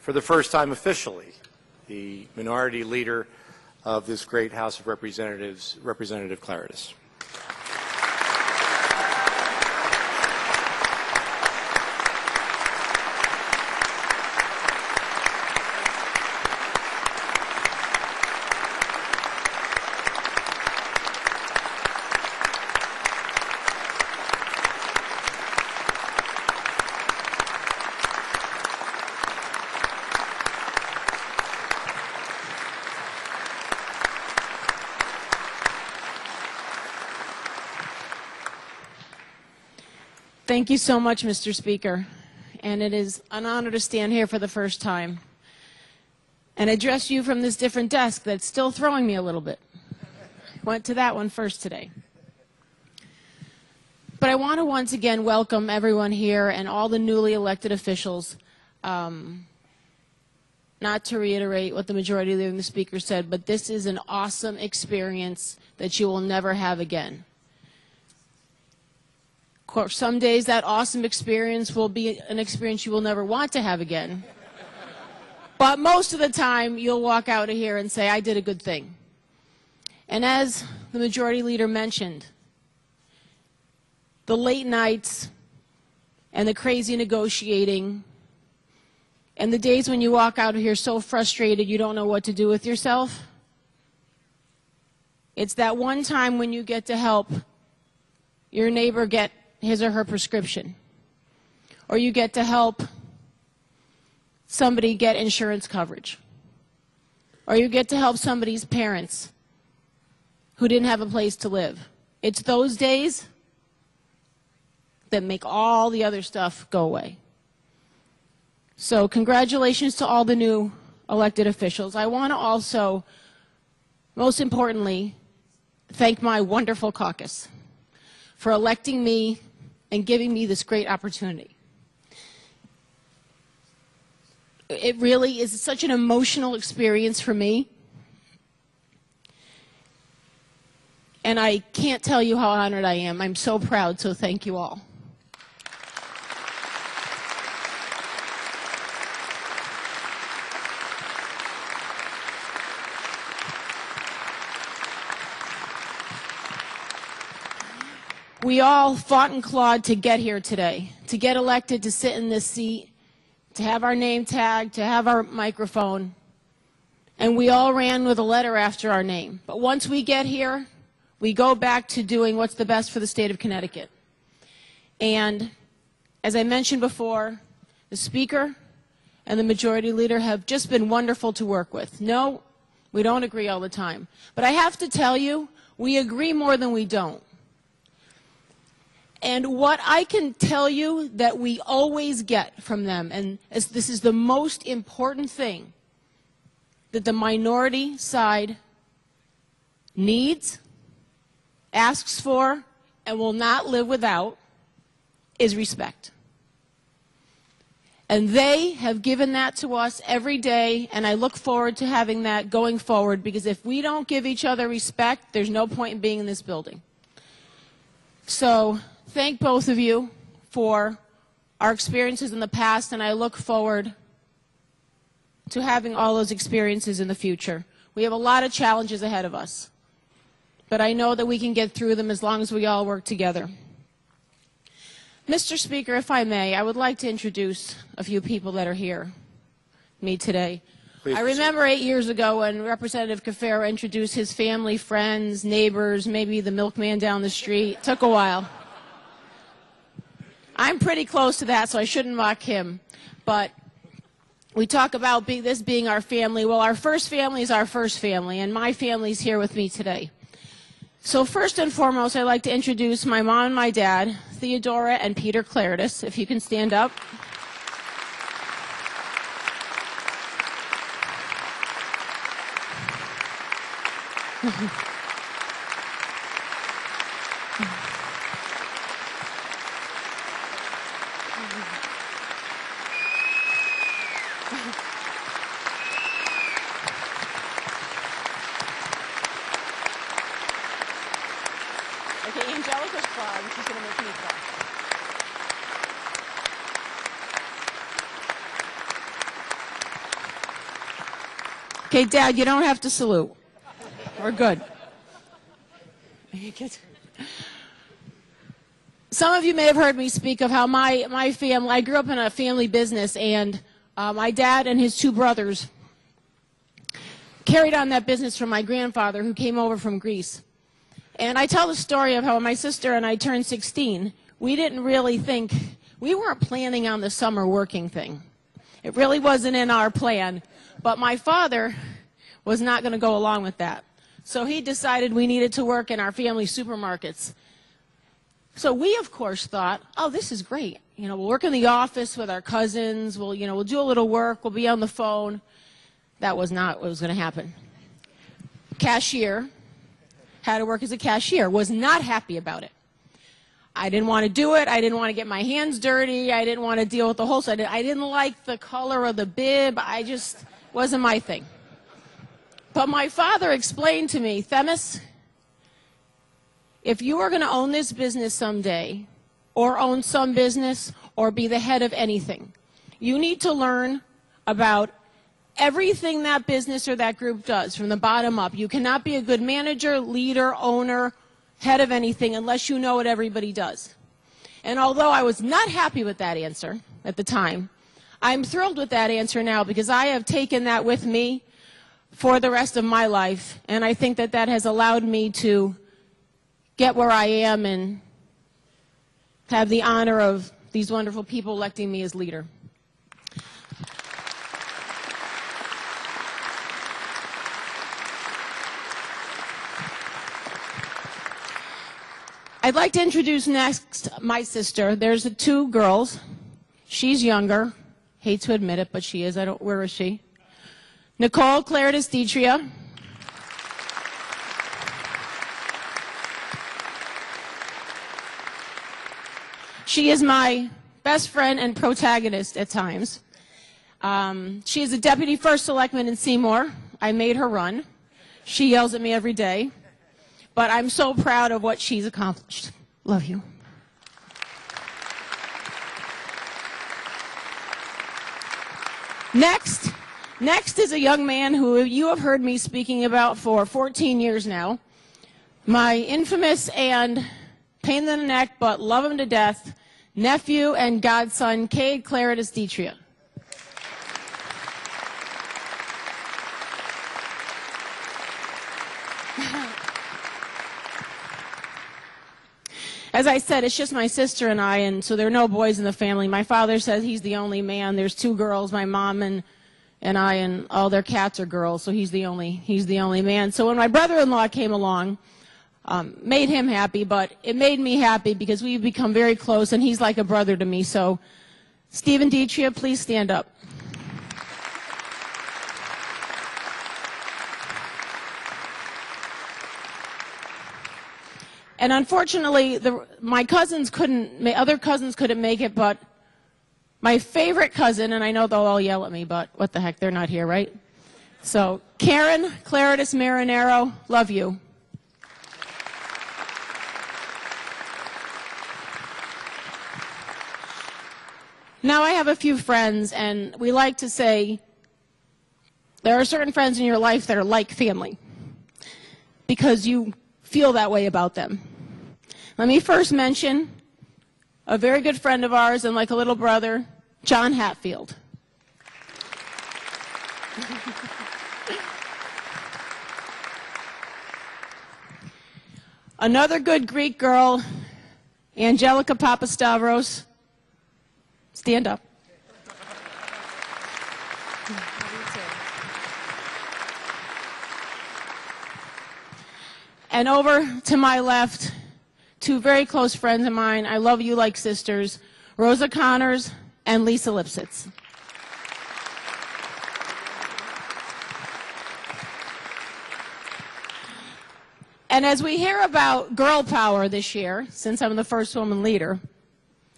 for the first time officially, the minority leader of this great House of Representatives, Representative Klarides. Thank you so much, Mr. Speaker, and it is an honor to stand here for the first time and address you from this different desk that's still throwing me a little bit. Went to that one first today. But I want to once again welcome everyone here and all the newly elected officials, not to reiterate what the majority leader and the Speaker said, but this is an awesome experience that you will never have again. Of course, some days that awesome experience will be an experience you will never want to have again. But most of the time, you'll walk out of here and say, I did a good thing. And as the majority leader mentioned, the late nights and the crazy negotiating and the days when you walk out of here so frustrated you don't know what to do with yourself, it's that one time when you get to help your neighbor get his or her prescription, or you get to help somebody get insurance coverage, or you get to help somebody's parents who didn't have a place to live. It's those days that make all the other stuff go away. So congratulations to all the new elected officials. I want to also, most importantly, thank my wonderful caucus for electing me and giving me this great opportunity. It really is such an emotional experience for me. And I can't tell you how honored I am. I'm so proud, so thank you all. We all fought and clawed to get here today, to get elected, to sit in this seat, to have our name tagged, to have our microphone. And we all ran with a letter after our name. But once we get here, we go back to doing what's the best for the state of Connecticut. And as I mentioned before, the Speaker and the Majority Leader have just been wonderful to work with. No, we don't agree all the time. But I have to tell you, we agree more than we don't. And what I can tell you that we always get from them, and this is the most important thing that the minority side needs, asks for, and will not live without, is respect. And they have given that to us every day, and I look forward to having that going forward, because if we don't give each other respect, there's no point in being in this building. So thank both of you for our experiences in the past, and I look forward to having all those experiences in the future. We have a lot of challenges ahead of us, but I know that we can get through them as long as we all work together. Mr. Speaker, if I may, I would like to introduce a few people that are here with me today. Please I remember 8 years ago when Representative Cafaro introduced his family, friends, neighbors, maybe the milkman down the street. It took a while. I'm pretty close to that, so I shouldn't mock him. But we talk about this being our family. Well, our first family is our first family, and my family's here with me today. So first and foremost, I'd like to introduce my mom and my dad, Theodora and Peter Klarides, if you can stand up. Okay, Dad, you don't have to salute. We're good. Some of you may have heard me speak of how my family, I grew up in a family business, and my dad and his two brothers carried on that business from my grandfather, who came over from Greece. And I tell the story of how my sister and I turned 16. We didn't really think, we weren't planning on the summer working thing. It really wasn't in our plan. But my father was not going to go along with that. So he decided we needed to work in our family supermarkets. So we, of course, thought, oh, this is great. You know, we'll work in the office with our cousins. We'll do a little work. We'll be on the phone. That was not what was going to happen. Cashier, had to work as a cashier, was not happy about it. I didn't want to do it. I didn't want to get my hands dirty. I didn't want to deal with the whole side. I didn't like the color of the bib. I just wasn't my thing. But my father explained to me, Themis, if you are going to own this business someday, or own some business, or be the head of anything, you need to learn about everything that business or that group does from the bottom up. You cannot be a good manager, leader, owner, head of anything unless you know what everybody does. And although I was not happy with that answer at the time, I'm thrilled with that answer now, because I have taken that with me for the rest of my life, and I think that that has allowed me to get where I am and have the honor of these wonderful people electing me as leader. I'd like to introduce next my sister. There's two girls. She's younger. Hate to admit it, but she is. Where is she? Nicole Klarides Detria. She is my best friend and protagonist at times. She is a deputy first selectman in Seymour. I made her run. She yells at me every day. But I'm so proud of what she's accomplished. Love you. Next is a young man who you have heard me speaking about for 14 years now. My infamous and pain in the neck, but love him to death, nephew and godson, Cade Klarides Detria. As I said, it's just my sister and I, and so there are no boys in the family. My father says he's the only man. There's two girls, my mom and I, and all their cats are girls, so he's the only man. So when my brother-in-law came along, made him happy, but it made me happy because we've become very close, and he's like a brother to me. So, Stephen Detria, please stand up. And unfortunately, my other cousins couldn't make it, but my favorite cousin, and I know they'll all yell at me, but what the heck, they're not here, right? So, Karen Klarides Marinero, love you. Now I have a few friends, and we like to say there are certain friends in your life that are like family because you feel that way about them. Let me first mention a very good friend of ours and like a little brother, John Hatfield. Another good Greek girl, Angelica Papastavros. Stand up. And over to my left, two very close friends of mine. I love you like sisters, Rosa Connors and Lisa Lipsitz. And as we hear about girl power this year, since I'm the first woman leader,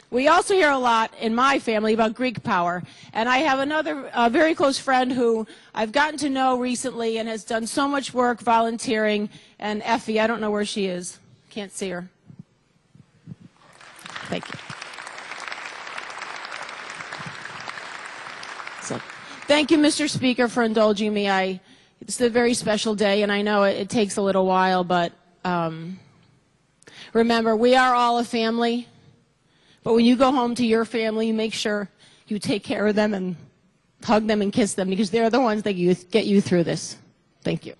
we also hear a lot in my family about Greek power. And I have another very close friend who I've gotten to know recently and has done so much work volunteering. And Effie, I don't know where she is. Can't see her. Thank you. So, thank you, Mr. Speaker, for indulging me. It's a very special day, and I know it takes a little while, but remember, we are all a family. But when you go home to your family, make sure you take care of them and hug them and kiss them, because they're the ones that get you through this. Thank you.